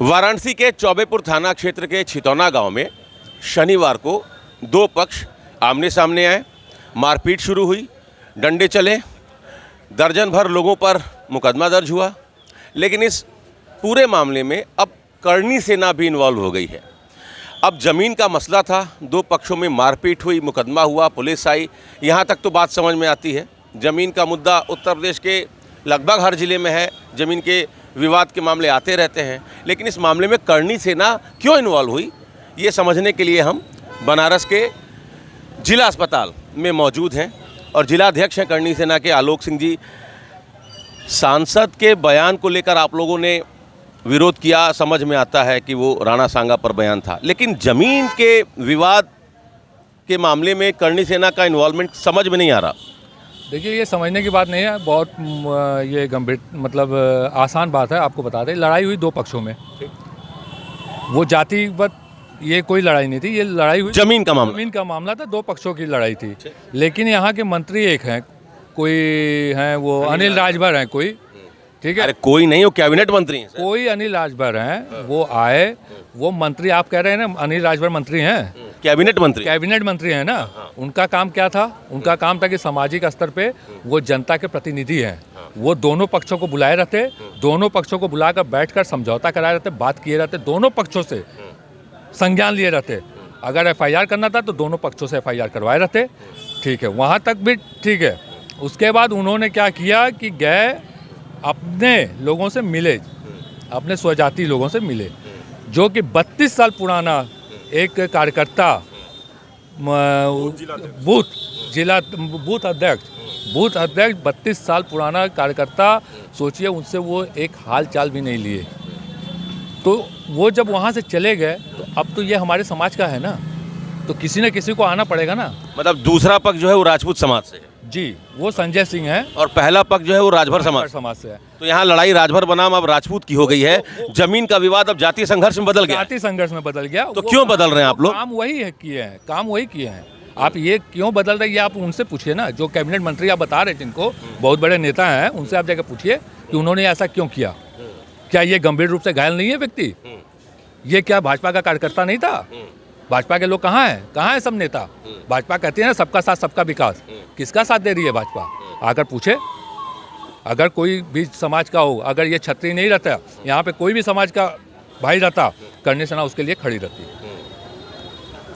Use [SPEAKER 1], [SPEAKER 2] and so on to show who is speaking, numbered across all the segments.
[SPEAKER 1] वाराणसी के चौबेपुर थाना क्षेत्र के छितौना गांव में शनिवार को दो पक्ष आमने सामने आए, मारपीट शुरू हुई, डंडे चले, दर्जन भर लोगों पर मुकदमा दर्ज हुआ। लेकिन इस पूरे मामले में अब करनी सेना भी इन्वॉल्व हो गई है। अब ज़मीन का मसला था, दो पक्षों में मारपीट हुई, मुकदमा हुआ, पुलिस आई, यहाँ तक तो बात समझ में आती है। ज़मीन का मुद्दा उत्तर प्रदेश के लगभग हर ज़िले में है, ज़मीन के विवाद के मामले आते रहते हैं। लेकिन इस मामले में करनी सेना क्यों इन्वॉल्व हुई, ये समझने के लिए हम बनारस के जिला अस्पताल में मौजूद हैं और जिलाध्यक्ष हैं करनी सेना के आलोक सिंह जी। सांसद के बयान को लेकर आप लोगों ने विरोध किया, समझ में आता है कि वो राणा सांगा पर बयान था, लेकिन ज़मीन के विवाद के मामले में करनी सेना का इन्वॉल्वमेंट समझ में नहीं आ रहा।
[SPEAKER 2] देखिए, ये समझने की बात नहीं है, बहुत ये गंभीर मतलब आसान बात है। आपको बता दें, लड़ाई हुई दो पक्षों में, वो जातिगत ये कोई लड़ाई नहीं थी, ये लड़ाई हुई ज़मीन का मामला था, दो पक्षों की लड़ाई थी। लेकिन यहाँ के मंत्री एक हैं, कोई हैं वो अनिल राजभर हैं कोई, ठीक है।
[SPEAKER 1] अरे कोई नहीं, वो कैबिनेट मंत्री हैं।
[SPEAKER 2] कोई अनिल राजभर हैं, वो आए, वो मंत्री आप कह रहे हैं ना, अनिल राजभर मंत्री हैं,
[SPEAKER 1] कैबिनेट मंत्री
[SPEAKER 2] हैं ना। उनका काम क्या था? उनका काम था कि सामाजिक स्तर पे वो जनता के प्रतिनिधि हैं। वो दोनों पक्षों को बुलाए रहते, दोनों पक्षों को बुलाकर बैठकर समझौता कराए रहते, बात किए रहते, दोनों पक्षों से संज्ञान लिए रहते। अगर एफआईआर करना था तो दोनों पक्षों से एफआईआर करवाए रहते, ठीक है, वहाँ तक भी ठीक है। उसके बाद उन्होंने क्या किया कि गए अपने लोगों से मिले, अपने स्वजाति लोगों से मिले, जो कि 32 साल पुराना एक कार्यकर्ता, बूथ अध्यक्ष 32 साल पुराना कार्यकर्ता, सोचिए, उनसे वो एक हाल चाल भी नहीं लिए। तो वो जब वहाँ से चले गए तो अब तो ये हमारे समाज का है ना, तो किसी न किसी को आना पड़ेगा ना।
[SPEAKER 1] मतलब दूसरा पक्ष जो है वो राजपूत समाज से है
[SPEAKER 2] जी, वो संजय सिंह है,
[SPEAKER 1] और पहला पक्ष जो है वो राजभर समाज
[SPEAKER 2] से है।
[SPEAKER 1] तो यहाँ लड़ाई राजभर बनाम अब राजपूत की हो गई है। जमीन का विवाद अब जातीय संघर्ष में बदल गया। तो क्यों बदल रहे हैं आप लोग?
[SPEAKER 2] काम वही किए हैं। आप ये क्यों बदल रहे हैं, ये आप उनसे पूछिए ना, जो कैबिनेट मंत्री आप बता रहे हैं, जिनको बहुत बड़े नेता हैं, उनसे आप जाकर पूछिए कि उन्होंने ऐसा क्यों किया। क्या ये गंभीर रूप से घायल नहीं है व्यक्ति? ये क्या भाजपा का कार्यकर्ता नहीं था? भाजपा के लोग कहाँ हैं सब नेता? भाजपा कहती है ना सबका साथ सबका विकास, किसका साथ दे रही है भाजपा? आकर पूछे। अगर कोई भी समाज का हो, अगर ये छतरी नहीं रहता, यहाँ पे कोई भी समाज का भाई रहता, करनी सेना उसके लिए खड़ी रहती।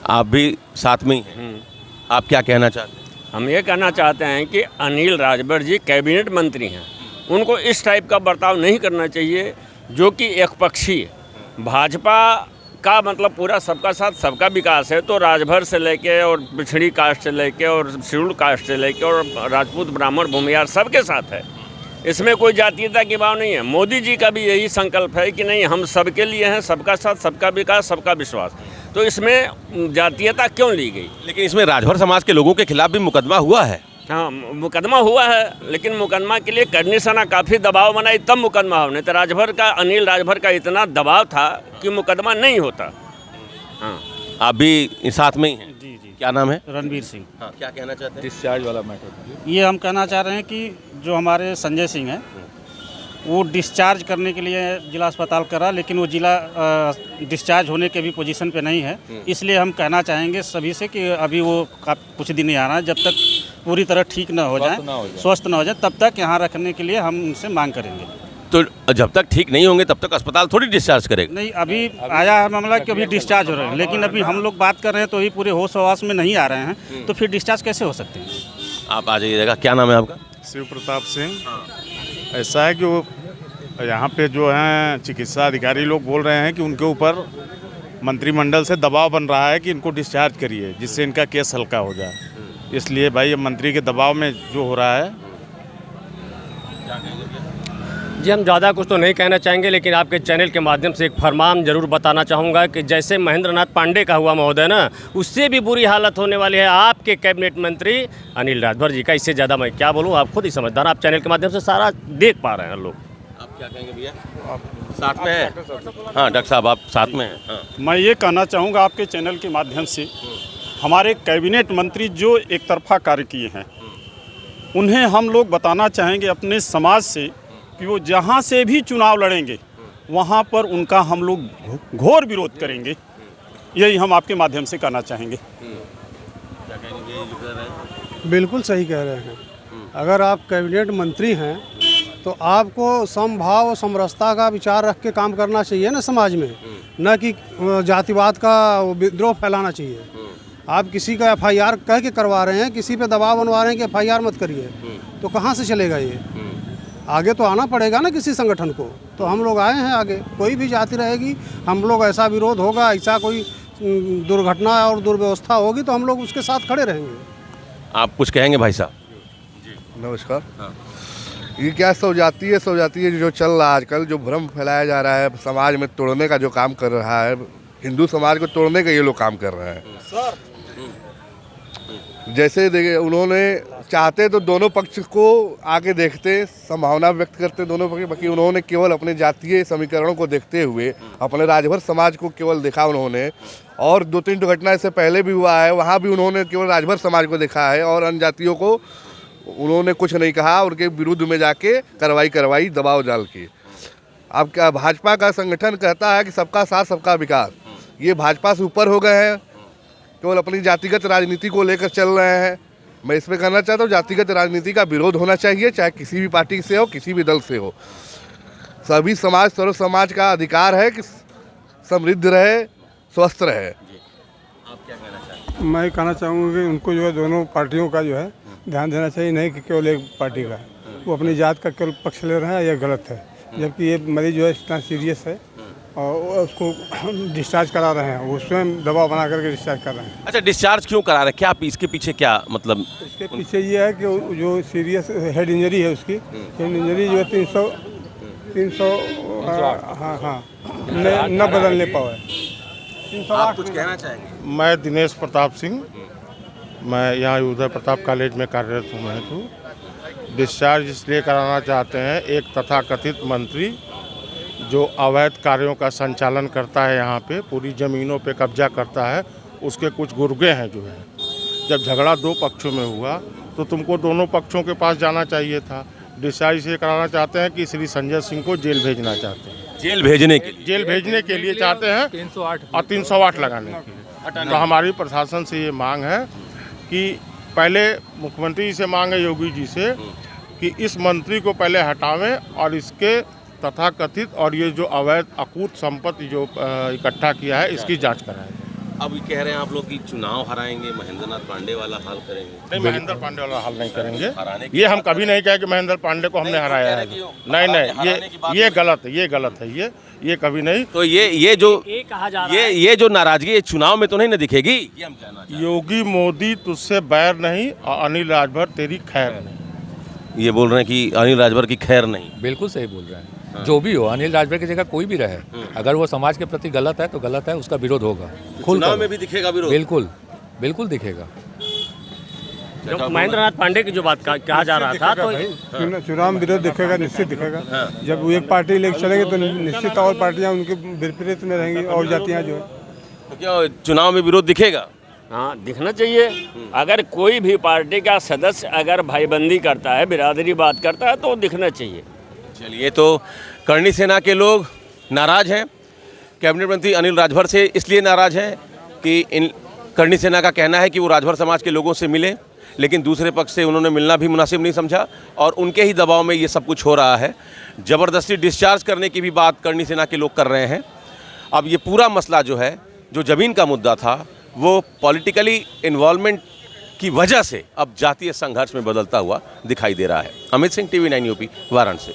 [SPEAKER 1] आप भी साथ में ही हैं, आप क्या कहना चाहते हैं?
[SPEAKER 3] हम ये कहना चाहते हैं कि अनिल राजभर जी कैबिनेट मंत्री हैं, उनको इस टाइप का बर्ताव नहीं करना चाहिए जो कि एकपक्षीय है। भाजपा का मतलब पूरा सबका साथ सबका विकास है, तो राजभर से लेके और पिछड़ी कास्ट से लेके और शेड्यूल्ड कास्ट से लेके और राजपूत ब्राह्मण भूमिहार सबके साथ है। इसमें कोई जातीयता की भाव नहीं है। मोदी जी का भी यही संकल्प है कि नहीं, हम सबके लिए हैं, सबका साथ सबका विकास सबका विश्वास। तो इसमें जातीयता क्यों ली गई?
[SPEAKER 1] लेकिन इसमें राजभर समाज के लोगों के खिलाफ भी मुकदमा हुआ है।
[SPEAKER 3] हाँ, मुकदमा हुआ है, लेकिन मुकदमा के लिए करनी सेना काफ़ी दबाव बनाई तब मुकदमा हो, नहीं तो अनिल राजभर का इतना दबाव था कि मुकदमा नहीं होता। हाँ,
[SPEAKER 1] आप भी साथ में ही हैं?
[SPEAKER 4] जी।
[SPEAKER 1] क्या नाम है?
[SPEAKER 4] रणवीर सिंह।
[SPEAKER 1] हाँ, क्या कहना चाहते हैं?
[SPEAKER 2] डिस्चार्ज वाला मैटर,
[SPEAKER 4] ये हम कहना चाह रहे हैं कि जो हमारे संजय सिंह हैं, वो डिस्चार्ज करने के लिए जिला अस्पताल करा, लेकिन वो जिला डिस्चार्ज होने के भी पोजीशन पे नहीं है। इसलिए हम कहना चाहेंगे सभी से कि अभी वो कुछ दिन नहीं आ रहा है, जब तक पूरी तरह ठीक न हो जाए, स्वस्थ न हो जाए, तब तक यहाँ रखने के लिए हम उनसे मांग करेंगे।
[SPEAKER 1] तो जब तक ठीक नहीं होंगे तब तक अस्पताल थोड़ी डिस्चार्ज करेगा?
[SPEAKER 4] नहीं, अभी आया है मामला कि अभी डिस्चार्ज हो रहे हैं, लेकिन अभी हम लोग बात कर रहे हैं तो अभी पूरे होश हवास में नहीं आ रहे हैं, तो फिर डिस्चार्ज कैसे हो सकते हैं?
[SPEAKER 1] आप आ जाइएगा। क्या नाम है आपका?
[SPEAKER 5] शिव प्रताप सिंह। ऐसा है कि वो यहाँ पे जो हैं चिकित्सा अधिकारी लोग बोल रहे हैं कि उनके ऊपर मंत्रिमंडल से दबाव बन रहा है कि इनको डिस्चार्ज करिए, जिससे इनका केस हल्का हो जाए। इसलिए भाई, ये मंत्री के दबाव में जो हो रहा है।
[SPEAKER 6] जी, हम ज़्यादा कुछ तो नहीं कहना चाहेंगे, लेकिन आपके चैनल के माध्यम से एक फरमान जरूर बताना चाहूँगा कि जैसे महेंद्र नाथ पांडे का हुआ महोदय ना, उससे भी बुरी हालत होने वाली है आपके कैबिनेट मंत्री अनिल राजभर जी का। इससे ज़्यादा मैं क्या बोलूँ, आप खुद ही समझदार, आप चैनल के माध्यम से सारा देख पा रहे हैं लोग।
[SPEAKER 1] आप क्या कहेंगे भैया? साथ में है? हाँ डॉक्टर साहब, आप साथ में हैं। हाँ।
[SPEAKER 7] मैं ये कहना चाहूँगा आपके चैनल के माध्यम से, हमारे कैबिनेट मंत्री जो एक तरफा कार्य किए हैं, उन्हें हम लोग बताना चाहेंगे अपने समाज से कि वो जहाँ से भी चुनाव लड़ेंगे वहाँ पर उनका हम लोग घोर विरोध करेंगे। यही हम आपके माध्यम से कहना चाहेंगे।
[SPEAKER 8] बिल्कुल सही कह रहे हैं। अगर आप कैबिनेट मंत्री हैं तो आपको समभाव और समरसता का विचार रख के काम करना चाहिए ना समाज में, न कि जातिवाद का विद्रोह फैलाना चाहिए। आप किसी का एफआईआर कह के करवा रहे हैं, किसी पे दबाव बनवा रहे हैं कि एफआईआर मत करिए, तो कहाँ से चलेगा ये? आगे तो आना पड़ेगा ना किसी संगठन को। तो हम लोग आए हैं आगे, कोई भी जाति रहेगी, हम लोग ऐसा विरोध होगा, ऐसा कोई दुर्घटना और दुर्व्यवस्था होगी तो हम लोग उसके साथ खड़े रहेंगे।
[SPEAKER 1] आप कुछ कहेंगे भाई साहब?
[SPEAKER 9] नमस्कार। ये क्या स्वजातीय जो चल रहा है आजकल, जो भ्रम फैलाया जा रहा है समाज में, तोड़ने का जो काम कर रहा है, हिंदू समाज को तोड़ने का ये लोग काम कर रहे हैं। जैसे देखिए, उन्होंने चाहते तो दोनों पक्ष को आके देखते, संभावना व्यक्त करते दोनों पक्ष, बाकी उन्होंने केवल अपने जातीय समीकरणों को देखते हुए अपने राजभर समाज को केवल देखा उन्होंने। और 2-3 घटना इससे पहले भी हुआ है, वहाँ भी उन्होंने केवल राजभर समाज को देखा है और अन्य जातियों को उन्होंने कुछ नहीं कहा। उनके विरुद्ध में जाके करवाई दबाव डाल के। अब क्या भाजपा का संगठन कहता है कि सबका साथ सबका विकास, ये भाजपा से ऊपर हो गए हैं, केवल अपनी जातिगत राजनीति को लेकर चल रहे हैं। मैं इसमें कहना चाहता हूँ, जातिगत राजनीति का विरोध होना चाहिए, चाहे किसी भी पार्टी से हो, किसी भी दल से हो। सभी समाज, सर्व समाज का अधिकार है कि समृद्ध रहे, स्वस्थ रहे।
[SPEAKER 1] आप क्या कहना चाहेंगे?
[SPEAKER 8] मैं कहना चाहूँगा कि उनको जो है दोनों पार्टियों का जो है ध्यान देना चाहिए, नहीं कि केवल एक पार्टी का। वो अपनी जात का केवल पक्ष ले रहे हैं, यह गलत है। जबकि ये मरीज जो है इतना सीरियस है और उसको डिस्चार्ज करा रहे हैं, वो स्वयं दबाव बना करके डिस्चार्ज कर रहे हैं।
[SPEAKER 1] अच्छा, डिस्चार्ज क्यों करा रहे हैं? क्या इसके पीछे क्या मतलब?
[SPEAKER 8] इसके पीछे ये है कि जो सीरियस हेड इंजरी है उसकी, हेड इंजरी जो है 300 हाँ न बदलने पाए।
[SPEAKER 1] आप कुछ कहना चाहेंगे?
[SPEAKER 5] मैं दिनेश प्रताप सिंह, मैं यहाँ उदय प्रताप कॉलेज में कार्यरत हूँ। डिस्चार्ज इसलिए कराना चाहते हैं, एक तथाकथित मंत्री जो अवैध कार्यों का संचालन करता है, यहाँ पे पूरी ज़मीनों पे कब्जा करता है, उसके कुछ गुर्गे हैं जो है। जब झगड़ा 2 पक्षों में हुआ तो तुमको दोनों पक्षों के पास जाना चाहिए था। डिस्चार्ज इसलिए कराना चाहते हैं कि श्री संजय सिंह को जेल भेजना चाहते हैं।
[SPEAKER 1] जेल भेजने के लिए चाहते हैं
[SPEAKER 2] 308
[SPEAKER 5] लगाने के लिए। तो हमारी प्रशासन से ये मांग है कि पहले मुख्यमंत्री से मांग है, योगी जी से, कि इस मंत्री को पहले हटावें और इसके तथाकथित और ये जो अवैध अकूत संपत्ति जो इकट्ठा किया है, इसकी जांच कराएं।
[SPEAKER 1] अब ये कह रहे हैं आप लोग कि चुनाव हराएंगे, महेंद्र नाथ पांडे वाला हाल करेंगे।
[SPEAKER 5] नहीं, महेंद्र पांडे वाला हाल नहीं करेंगे। ये हम कभी नहीं कहे कि महेंद्र पांडे को हमने हराया है। नहीं, ये गलत है, ये कभी नहीं।
[SPEAKER 1] तो ये जो नाराजगी ये चुनाव में तो नहीं ना दिखेगी? ये हम जानना चाहते हैं।
[SPEAKER 5] योगी मोदी तुझसे बैर नहीं और अनिल राजभर तेरी खैर नहीं।
[SPEAKER 1] ये बोल रहे हैं कि अनिल राजभर की खैर नहीं।
[SPEAKER 2] बिल्कुल सही बोल रहे हैं। जो भी हो, अनिल राजभर की जगह कोई भी रहे, अगर वो समाज के प्रति गलत है तो गलत है, उसका विरोध होगा।
[SPEAKER 1] चुनाव में भी दिखेगा विरोध?
[SPEAKER 2] बिल्कुल दिखेगा।
[SPEAKER 6] जो महेंद्र नाथ पांडे की जो बात कहा जा रहा था, तो
[SPEAKER 8] चुनाव में विरोध दिखेगा, निश्चित दिखेगा। जब वो एक पार्टी लेकर चलेंगे तो निश्चित और पार्टियां उनके विपरीत में रहेंगी और जातियां जो है।
[SPEAKER 1] तो क्या चुनाव में विरोध दिखेगा?
[SPEAKER 3] हाँ, दिखना चाहिए। अगर कोई भी पार्टी का सदस्य अगर भाईबंदी करता है, बिरादरी बात करता है, तो दिखना चाहिए।
[SPEAKER 1] चलिए, तो करणी सेना के लोग नाराज़ हैं। कैबिनेट मंत्री अनिल राजभर से इसलिए नाराज़ हैं कि इन करणी सेना का कहना है कि वो राजभर समाज के लोगों से मिले, लेकिन दूसरे पक्ष से उन्होंने मिलना भी मुनासिब नहीं समझा और उनके ही दबाव में ये सब कुछ हो रहा है। ज़बरदस्ती डिस्चार्ज करने की भी बात करणी सेना के लोग कर रहे हैं। अब ये पूरा मसला जो है, जो ज़मीन का मुद्दा था, वो पॉलिटिकली इन्वॉल्वमेंट की वजह से अब जातीय संघर्ष में बदलता हुआ दिखाई दे रहा है। Amit Singh, TV 9 UP, Varanasi.